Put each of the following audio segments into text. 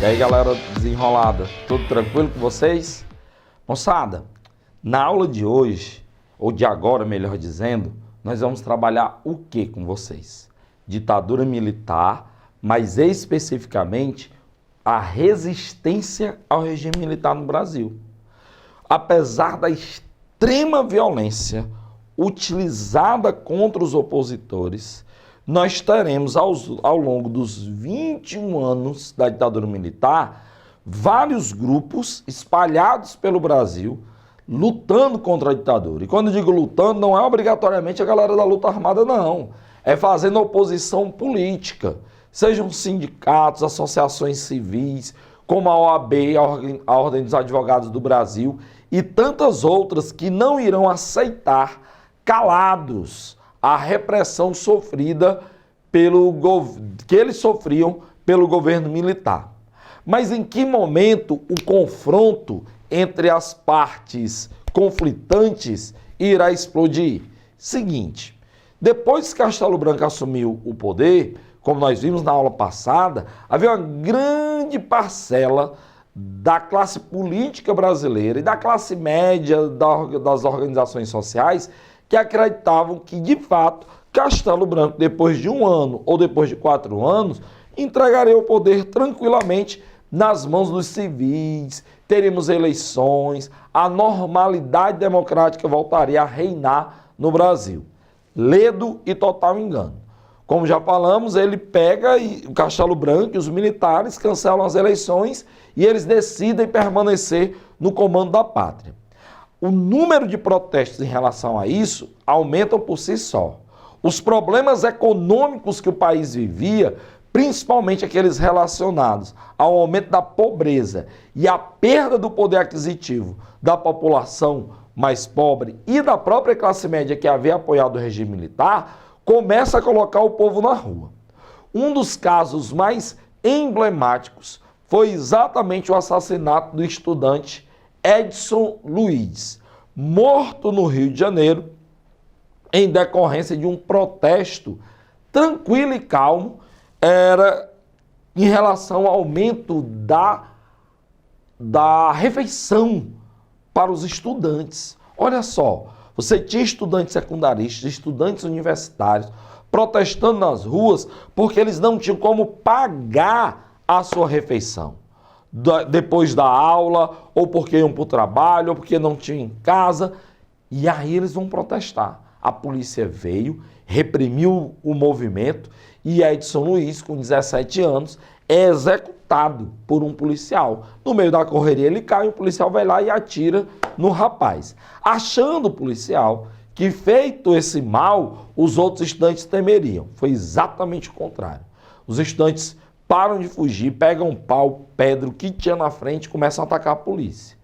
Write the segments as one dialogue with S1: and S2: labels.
S1: aí, galera desenrolada, tudo tranquilo com vocês? Moçada, na aula de hoje, ou de agora, melhor dizendo, nós vamos trabalhar o que com vocês? Ditadura militar, mas especificamente a resistência ao regime militar no Brasil. Apesar da extrema violência utilizada contra os opositores, nós teremos ao longo dos 21 anos da ditadura militar, vários grupos espalhados pelo Brasil, lutando contra a ditadura. E quando eu digo lutando, não é obrigatoriamente a galera da luta armada, não. É fazendo oposição política, sejam sindicatos, associações civis, como a OAB, a Ordem dos Advogados do Brasil, e tantas outras que não irão aceitar calados a repressão sofrida que eles sofriam pelo governo militar. Mas em que momento o confronto entre as partes conflitantes irá explodir? Seguinte, depois que Castelo Branco assumiu o poder, como nós vimos na aula passada, havia uma grande parcela da classe política brasileira e da classe média das organizações sociais que acreditavam que, de fato, Castelo Branco, depois de 1 ano ou depois de 4 anos, entregaria o poder tranquilamente nas mãos dos civis, teríamos eleições, a normalidade democrática voltaria a reinar no Brasil. Ledo e total engano. Como já falamos, ele pega o Castelo Branco e os militares cancelam as eleições e eles decidem permanecer no comando da pátria. O número de protestos em relação a isso aumentam por si só. Os problemas econômicos que o país vivia, principalmente aqueles relacionados ao aumento da pobreza e à perda do poder aquisitivo da população mais pobre e da própria classe média que havia apoiado o regime militar, começa a colocar o povo na rua. Um dos casos mais emblemáticos foi exatamente o assassinato do estudante Edson Luiz, morto no Rio de Janeiro, em decorrência de um protesto tranquilo e calmo, era em relação ao aumento da refeição para os estudantes. Olha só, você tinha estudantes secundaristas, estudantes universitários, protestando nas ruas porque eles não tinham como pagar a sua refeição depois da aula, ou porque iam para o trabalho, ou porque não tinham em casa, e aí eles vão protestar. A polícia veio, reprimiu o movimento, e Edson Luiz, com 17 anos, é executado por um policial. No meio da correria ele cai, o policial vai lá e atira no rapaz. Achando o policial que, feito esse mal, os outros estudantes temeriam. Foi exatamente o contrário. Os estudantes param de fugir, pegam pau, pedra, o que tinha na frente e começam a atacar a polícia.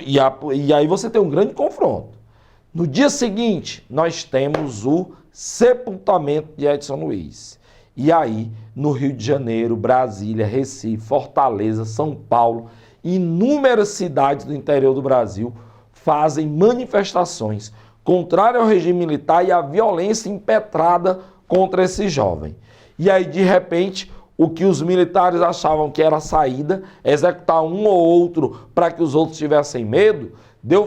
S1: E aí você tem um grande confronto. No dia seguinte, nós temos o sepultamento de Edson Luiz. E aí, no Rio de Janeiro, Brasília, Recife, Fortaleza, São Paulo, inúmeras cidades do interior do Brasil fazem manifestações contrárias ao regime militar e à violência impetrada contra esse jovem. E aí, de repente, o que os militares achavam que era a saída, executar um ou outro para que os outros tivessem medo,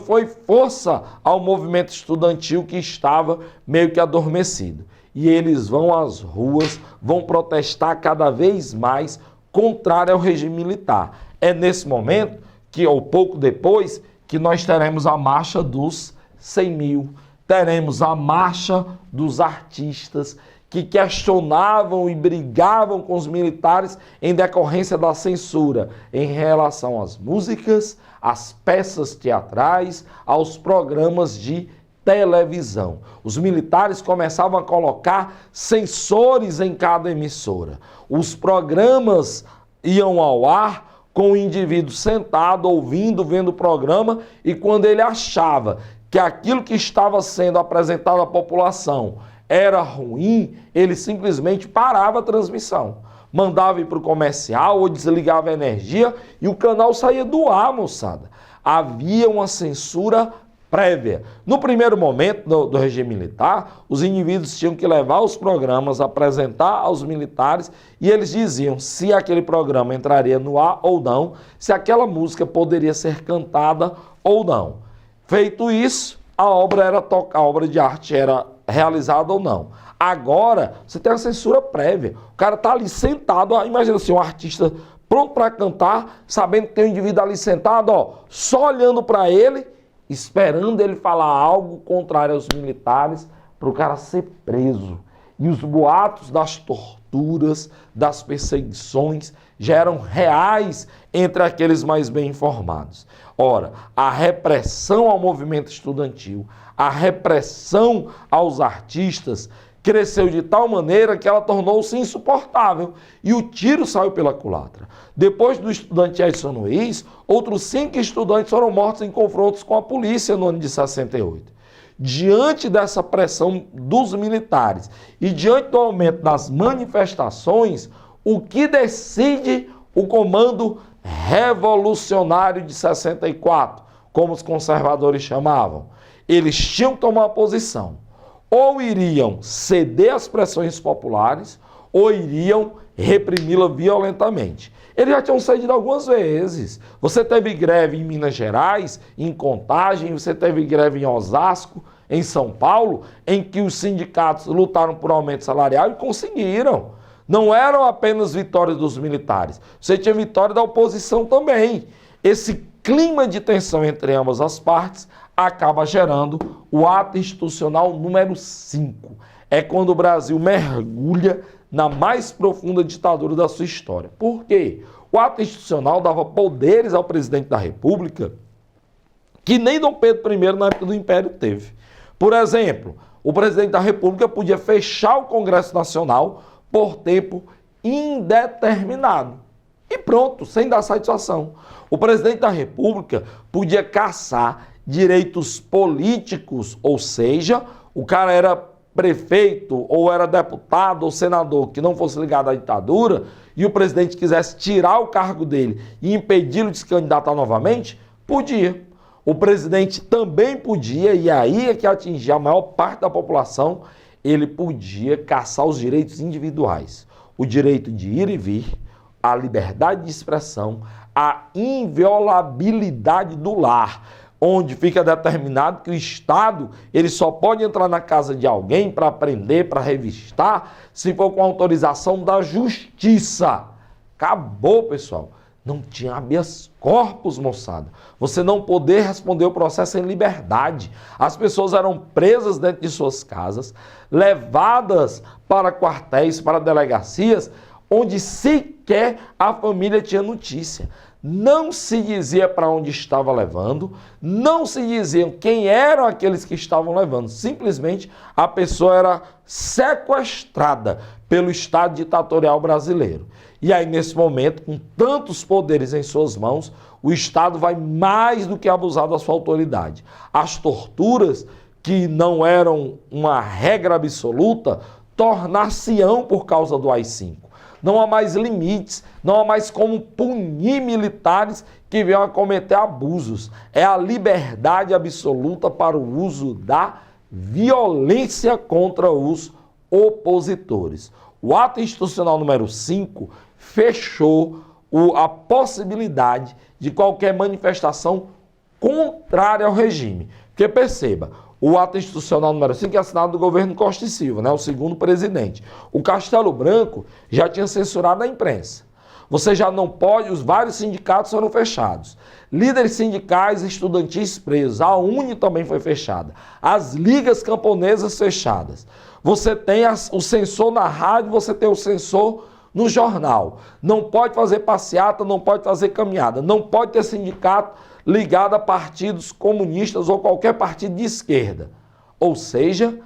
S1: foi força ao movimento estudantil que estava meio que adormecido. E eles vão às ruas, vão protestar cada vez mais contrário ao regime militar. É nesse momento, ou pouco depois, que nós teremos a marcha dos 100 mil, teremos a marcha dos artistas, que questionavam e brigavam com os militares em decorrência da censura em relação às músicas, às peças teatrais, aos programas de televisão. Os militares começavam a colocar censores em cada emissora. Os programas iam ao ar com o indivíduo sentado, ouvindo, vendo o programa, e quando ele achava que aquilo que estava sendo apresentado à população era ruim, ele simplesmente parava a transmissão. Mandava ir para o comercial ou desligava a energia e o canal saía do ar, moçada. Havia uma censura prévia. No primeiro momento do regime militar, os indivíduos tinham que levar os programas, apresentar aos militares e eles diziam se aquele programa entraria no ar ou não, se aquela música poderia ser cantada ou não. Feito isso, a obra de arte era realizada ou não. Agora, você tem a censura prévia. O cara está ali sentado, imagina assim, um artista pronto para cantar, sabendo que tem um indivíduo ali sentado, ó, só olhando para ele, esperando ele falar algo contrário aos militares, para o cara ser preso. E os boatos das torturas, das perseguições, já eram reais entre aqueles mais bem informados. Ora, a repressão ao movimento estudantil, a repressão aos artistas, cresceu de tal maneira que ela tornou-se insuportável e o tiro saiu pela culatra. Depois do estudante Edson Luiz, outros 5 estudantes foram mortos em confrontos com a polícia no ano de 68. Diante dessa pressão dos militares e diante do aumento das manifestações, o que decide o Comando Revolucionário de 64, como os conservadores chamavam? Eles tinham que tomar uma posição. Ou iriam ceder às pressões populares, ou iriam reprimi-la violentamente. Eles já tinham cedido algumas vezes. Você teve greve em Minas Gerais, em Contagem, você teve greve em Osasco, em São Paulo, em que os sindicatos lutaram por aumento salarial e conseguiram. Não eram apenas vitórias dos militares, você tinha vitória da oposição também. Esse clima de tensão entre ambas as partes acaba gerando o ato institucional número 5. É quando o Brasil mergulha na mais profunda ditadura da sua história. Por quê? O ato institucional dava poderes ao presidente da República que nem Dom Pedro I, na época do Império, teve. Por exemplo, o presidente da República podia fechar o Congresso Nacional por tempo indeterminado. E pronto, sem dar satisfação. O presidente da República podia caçar direitos políticos, ou seja, o cara era prefeito, ou era deputado, ou senador, que não fosse ligado à ditadura, e o presidente quisesse tirar o cargo dele e impedi-lo de se candidatar novamente, podia. O presidente também podia, e aí é que atingia a maior parte da população, ele podia caçar os direitos individuais. O direito de ir e vir, a liberdade de expressão, a inviolabilidade do lar, onde fica determinado que o Estado ele só pode entrar na casa de alguém para prender, para revistar, se for com autorização da Justiça. Acabou, pessoal. Não tinha habeas corpus, moçada. Você não poder responder o processo em liberdade. As pessoas eram presas dentro de suas casas, levadas para quartéis, para delegacias, onde sequer a família tinha notícia. Não se dizia para onde estava levando, não se diziam quem eram aqueles que estavam levando. Simplesmente a pessoa era sequestrada pelo Estado ditatorial brasileiro. E aí, nesse momento, com tantos poderes em suas mãos, o Estado vai mais do que abusar da sua autoridade. As torturas, que não eram uma regra absoluta, tornar-se-ão por causa do AI-5. Não há mais limites, não há mais como punir militares que venham a cometer abusos. É a liberdade absoluta para o uso da violência contra os opositores. O ato institucional número 5 fechou a possibilidade de qualquer manifestação contrária ao regime. Porque perceba, o ato institucional número 5 é assinado do governo Costa e Silva, né, o segundo presidente. O Castelo Branco já tinha censurado a imprensa. Você já não pode, os vários sindicatos foram fechados. Líderes sindicais e estudantis presos, a UNE também foi fechada. As ligas camponesas fechadas. Você tem o censor na rádio, você tem o censor no jornal. Não pode fazer passeata, não pode fazer caminhada, não pode ter sindicato ligado a partidos comunistas ou qualquer partido de esquerda. Ou seja,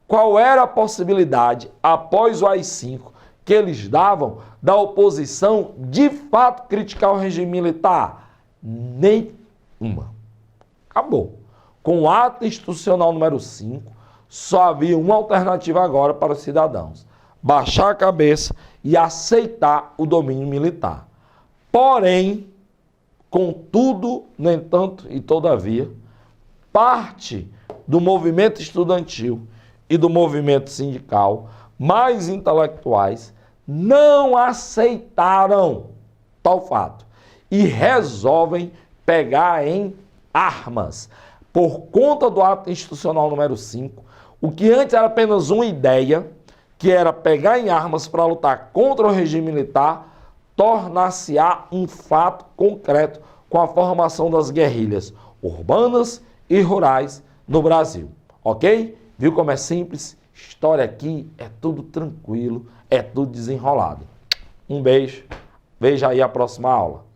S1: qual era a possibilidade, após o AI-5, que eles davam da oposição de fato criticar o regime militar? Nenhuma. Acabou. Com o ato institucional número 5, só havia uma alternativa agora para os cidadãos: baixar a cabeça e aceitar o domínio militar. Porém, contudo, no entanto e todavia, parte do movimento estudantil e do movimento sindical, mais intelectuais, não aceitaram tal fato e resolvem pegar em armas. Por conta do ato institucional número 5, o que antes era apenas uma ideia, que era pegar em armas para lutar contra o regime militar, tornar-se-á um fato concreto com a formação das guerrilhas urbanas e rurais no Brasil. Ok? Viu como é simples? História aqui é tudo tranquilo, é tudo desenrolado. Um beijo, veja aí a próxima aula.